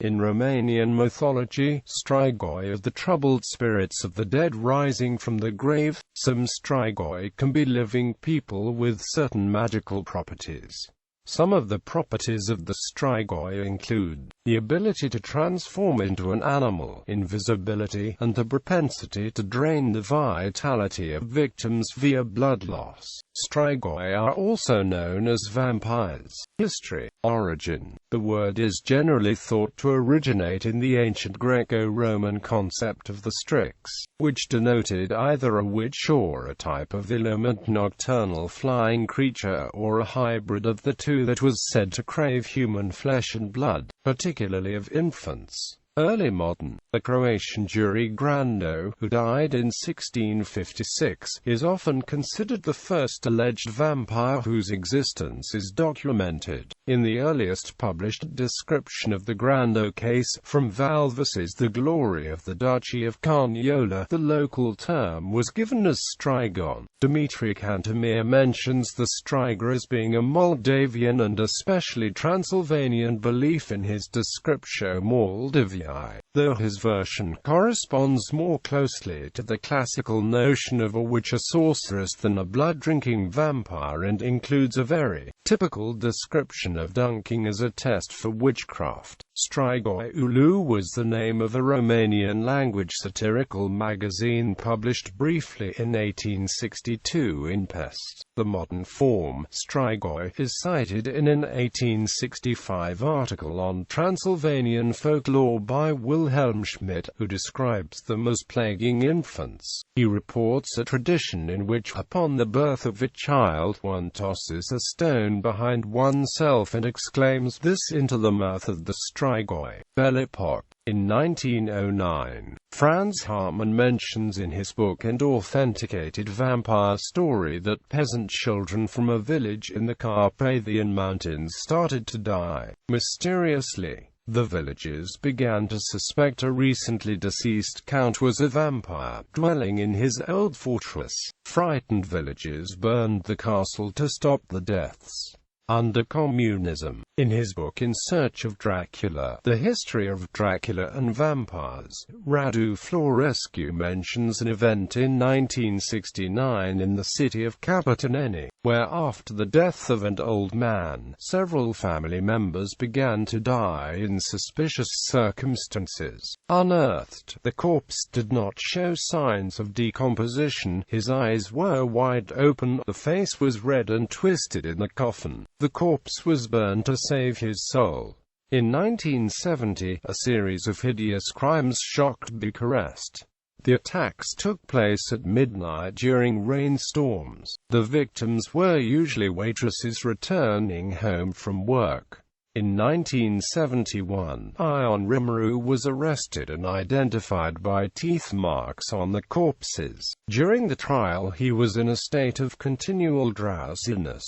In Romanian mythology, Strigoi are the troubled spirits of the dead rising from the grave. Some Strigoi can be living people with certain magical properties. Some of the properties of the Strigoi include the ability to transform into an animal, invisibility, and the propensity to drain the vitality of victims via blood loss. Strigoi are also known as vampires. History. Origin. The word is generally thought to originate in the ancient Greco-Roman concept of the strix, which denoted either a witch or a type of illumined nocturnal flying creature, or a hybrid of the two that was said to crave human flesh and blood, particularly of infants. Early modern. The Croatian Juri Grando, who died in 1656, is often considered the first alleged vampire whose existence is documented. In the earliest published description of the Grando case, from Valvas's The Glory of the Duchy of Carniola, the local term was given as Strigon. Dmitry Cantemir mentions the Striga as being a Moldavian and especially Transylvanian belief in his Descriptio Moldaviae, though his version corresponds more closely to the classical notion of a witch or sorceress than a blood-drinking vampire, and includes a very typical description of dunking as a test for witchcraft. Strigoi Ulu was the name of a Romanian-language satirical magazine published briefly in 1862 in Pest. The modern form, Strigoi, is cited in an 1865 article on Transylvanian folklore by Wilhelm Schmidt, who describes them as plaguing infants. He reports a tradition in which, upon the birth of a child, one tosses a stone behind oneself and exclaims this into the mouth of the Strigoi. Belle Epoque. In 1909, Franz Hartmann mentions in his book and authenticated vampire story that peasant children from a village in the Carpathian Mountains started to die mysteriously. The villagers began to suspect a recently deceased count was a vampire, dwelling in his old fortress. Frightened villagers burned the castle to stop the deaths. Under communism. In his book In Search of Dracula, The History of Dracula and Vampires, Radu Florescu mentions an event in 1969 in the city of Capătăneni, where after the death of an old man, several family members began to die in suspicious circumstances. Unearthed. The corpse did not show signs of decomposition, his eyes were wide open, the face was red and twisted in the coffin. The corpse was burned to save his soul. In 1970, a series of hideous crimes shocked Bucharest. The attacks took place at midnight during rainstorms. The victims were usually waitresses returning home from work. In 1971, Ion Rimuru was arrested and identified by teeth marks on the corpses. During the trial he was in a state of continual drowsiness.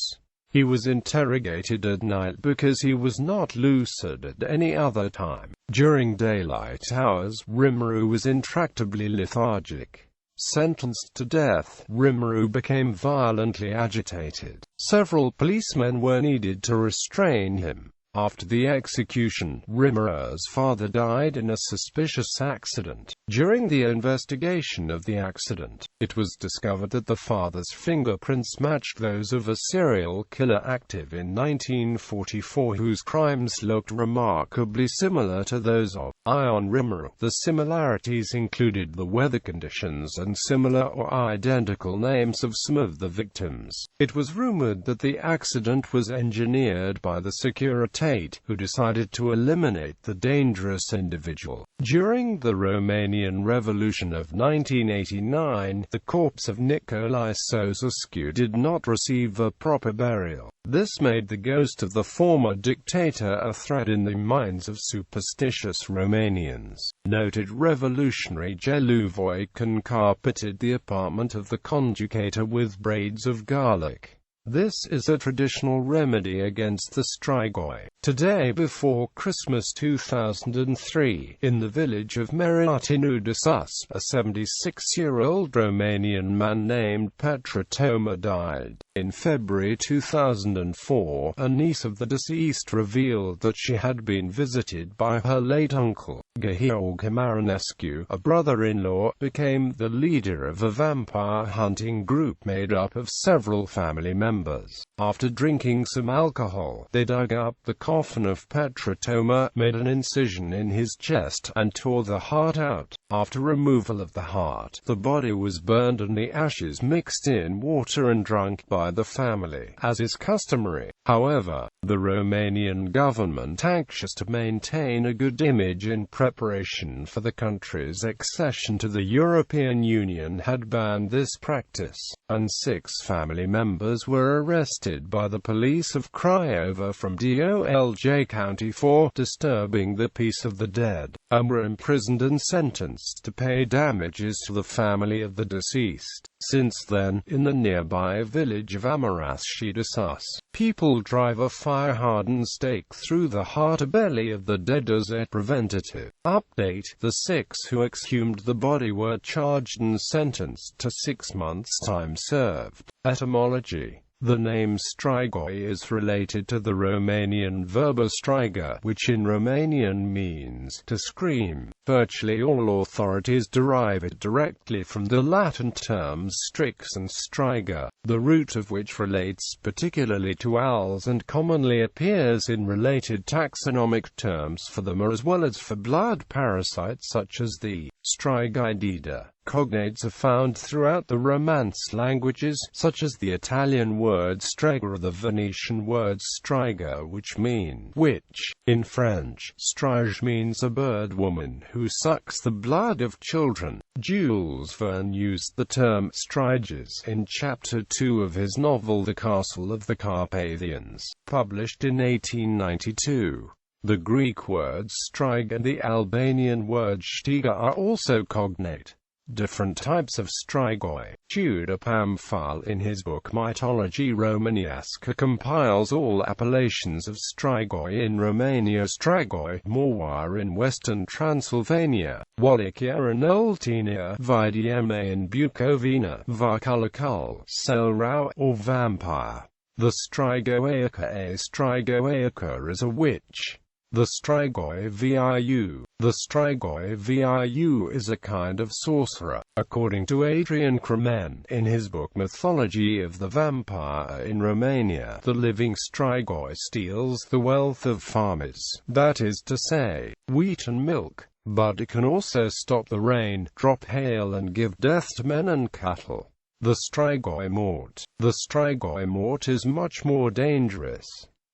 He was interrogated at night because he was not lucid at any other time. During daylight hours, Rimuru was intractably lethargic. Sentenced to death, Rimuru became violently agitated. Several policemen were needed to restrain him. After the execution, Rimuru's father died in a suspicious accident. During the investigation of the accident, it was discovered that the father's fingerprints matched those of a serial killer active in 1944 whose crimes looked remarkably similar to those of Ion Rimuru. The similarities included the weather conditions and similar or identical names of some of the victims. It was rumored that the accident was engineered by the Securitate, who decided to eliminate the dangerous individual. During the Romanian Revolution of 1989, the corpse of Nicolae Ceausescu did not receive a proper burial. This made the ghost of the former dictator a threat in the minds of superstitious Romanians. Noted revolutionary Gelu Voican carpeted the apartment of the conjugator with braids of garlic. This is a traditional remedy against the Strigoi. Today before Christmas 2003, in the village of Meriatinu-de-Sus, a 76-year-old Romanian man named Petre Toma died. In February 2004, a niece of the deceased revealed that she had been visited by her late uncle, Gheorghe Marinescu. A brother-in-law became the leader of a vampire hunting group made up of several family members. After drinking some alcohol, they dug up the coffin of Petre Toma, made an incision in his chest, and tore the heart out. After removal of the heart, the body was burned and the ashes mixed in water and drunk by the family, as is customary. However, the Romanian government, anxious to maintain a good image in preparation for the country's accession to the European Union, had banned this practice, and 6 family members were arrested by the police of Craiova from Dolj County for disturbing the peace of the dead, and were imprisoned and sentenced to pay damages to the family of the deceased. Since then, in the nearby village of Meriatinu-de-Sus, people drive a fire-hardened stake through the heart or belly of the dead as a preventative. Update: the 6 who exhumed the body were charged and sentenced to 6 months' time served. Etymology: the name Strigoi is related to the Romanian verb striga, which in Romanian means to scream. Virtually all authorities derive it directly from the Latin terms strix and striga, the root of which relates particularly to owls and commonly appears in related taxonomic terms for them as well as for blood parasites such as the Strigoi. Cognates are found throughout the Romance languages, such as the Italian word strega or the Venetian word striga, which mean witch. In French, strige means a bird woman who sucks the blood of children. Jules Verne used the term striges in Chapter 2 of his novel The Castle of the Carpathians, published in 1892. The Greek word striga and the Albanian word stiga are also cognate. Different types of strigoi. Tudor Pamphile, in his book Mythology Romanesque, compiles all appellations of strigoi in Romania: Strigoi, Morwar in western Transylvania, Wallachia and Oltenia, Vidma in Bukovina, Varkulakul, Selrau, or vampire. The Strigoiaca. A Strigoiaca is a witch. The Strigoi Viu. The Strigoi Viu is a kind of sorcerer. According to Adrian Kremen, in his book Mythology of the Vampire in Romania, the living Strigoi steals the wealth of farmers, that is to say, wheat and milk. But it can also stop the rain, drop hail and give death to men and cattle. The Strigoi Mort. The Strigoi Mort is much more dangerous.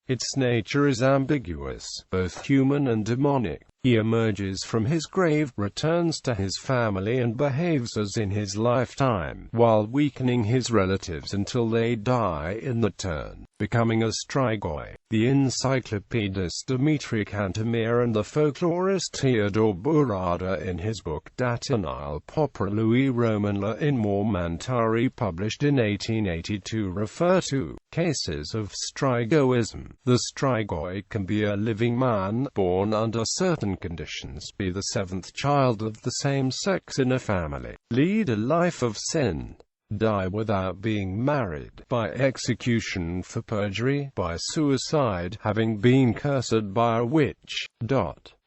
Its nature is ambiguous, both human and demonic. He emerges from his grave, returns to his family and behaves as in his lifetime, while weakening his relatives until they die in the turn, becoming a Strigoi. The encyclopedist Dimitri Cantemir and the folklorist Teodor Burada, in his book Datinile Poporului Roman la in Mormântare, published in 1882, refer to cases of strigoism. The Strigoi can be a living man, born under certain conditions, be the 7th child of the same sex in a family, lead a life of sin, die without being married, by execution for perjury, by suicide, having been cursed by a witch.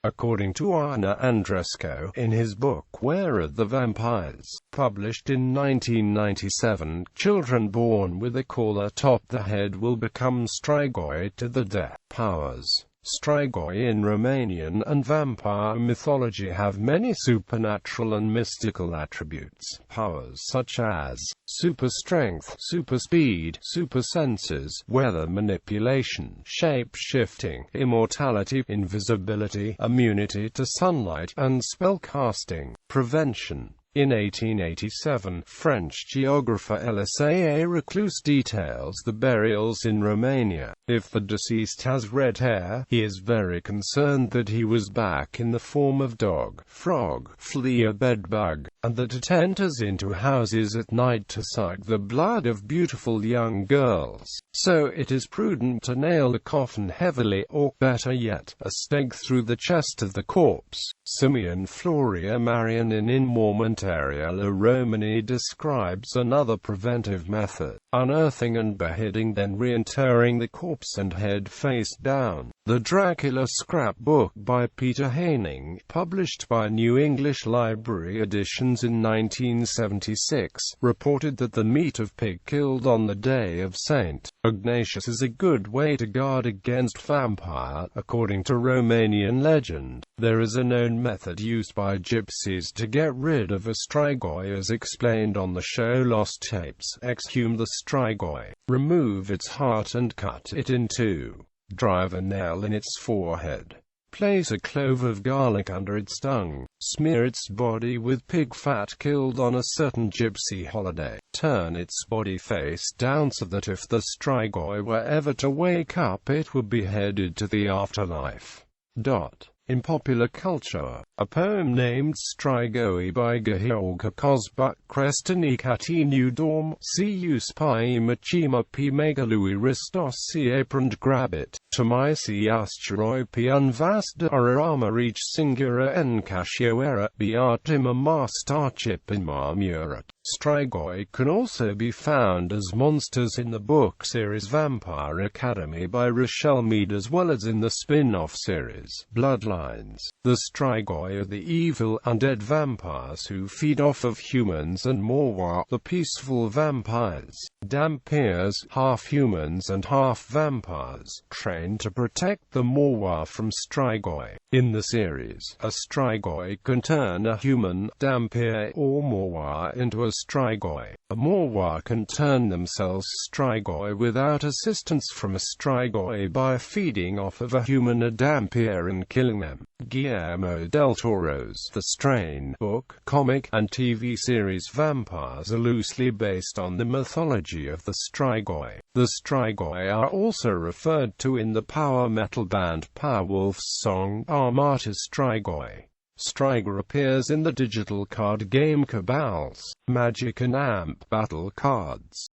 According to Arne Andrescu, in his book Where Are the Vampires, published in 1997, children born with a caul atop the head will become Strigoi to the death. Powers. Strigoi in Romanian and vampire mythology have many supernatural and mystical attributes. Powers such as super strength, super speed, super senses, weather manipulation, shape-shifting, immortality, invisibility, immunity to sunlight, and spell casting. Prevention. In 1887, French geographer Elisée Reclus details the burials in Romania. If the deceased has red hair, he is very concerned that he was back in the form of dog, frog, flea or bedbug, and that it enters into houses at night to suck the blood of beautiful young girls. So it is prudent to nail the coffin heavily, or, better yet, a stake through the chest of the corpse. Simeon Floria Marian in Mormentaria la Romani describes another preventive method: unearthing and beheading, then reinterring the corpse and head face down. The Dracula Scrapbook by Peter Haining, published by New English Library Editions in 1976, reported that the meat of pig killed on the day of St. Ignatius is a good way to guard against vampire. According to Romanian legend, there is a known method used by gypsies to get rid of a Strigoi, as explained on the show Lost Tapes. Exhume the Strigoi, remove its heart and cut it in two. Drive a nail in its forehead. Place a clove of garlic under its tongue. Smear its body with pig fat killed on a certain gypsy holiday. Turn its body face down so that if the Strigoi were ever to wake up, it would be headed to the afterlife. In popular culture, a poem named Strigoi by Gheorghe Cosbuc Crestini Catinu Dorm, Cius Pi Machima P Megalui Ristos Aprand Grabit, Tomisias Pi Unvasta Arama Reach Singura Encasioera, Beatima Masterchip in Marmurat. Strigoi can also be found as monsters in the book series Vampire Academy by Rochelle Mead, as well as in the spin-off series Bloodlines. The Strigoi are the evil undead vampires who feed off of humans and Morwa, the peaceful vampires. Dampirs, half humans and half vampires, trained to protect the Morwa from Strigoi. In the series, a Strigoi can turn a human, Dampir, or Morwa into a Strigoi. A Morwa can turn themselves Strigoi without assistance from a Strigoi by feeding off of a human, a Dampir, and killing them. Guillermo del Toro's The Strain book, comic, and TV series Vampires are loosely based on the mythology of the Strigoi. The Strigoi are also referred to in the power metal band Powerwolf's song Armata Strigoi. Striga appears in the digital card game Cabal's Magic and Amp battle cards.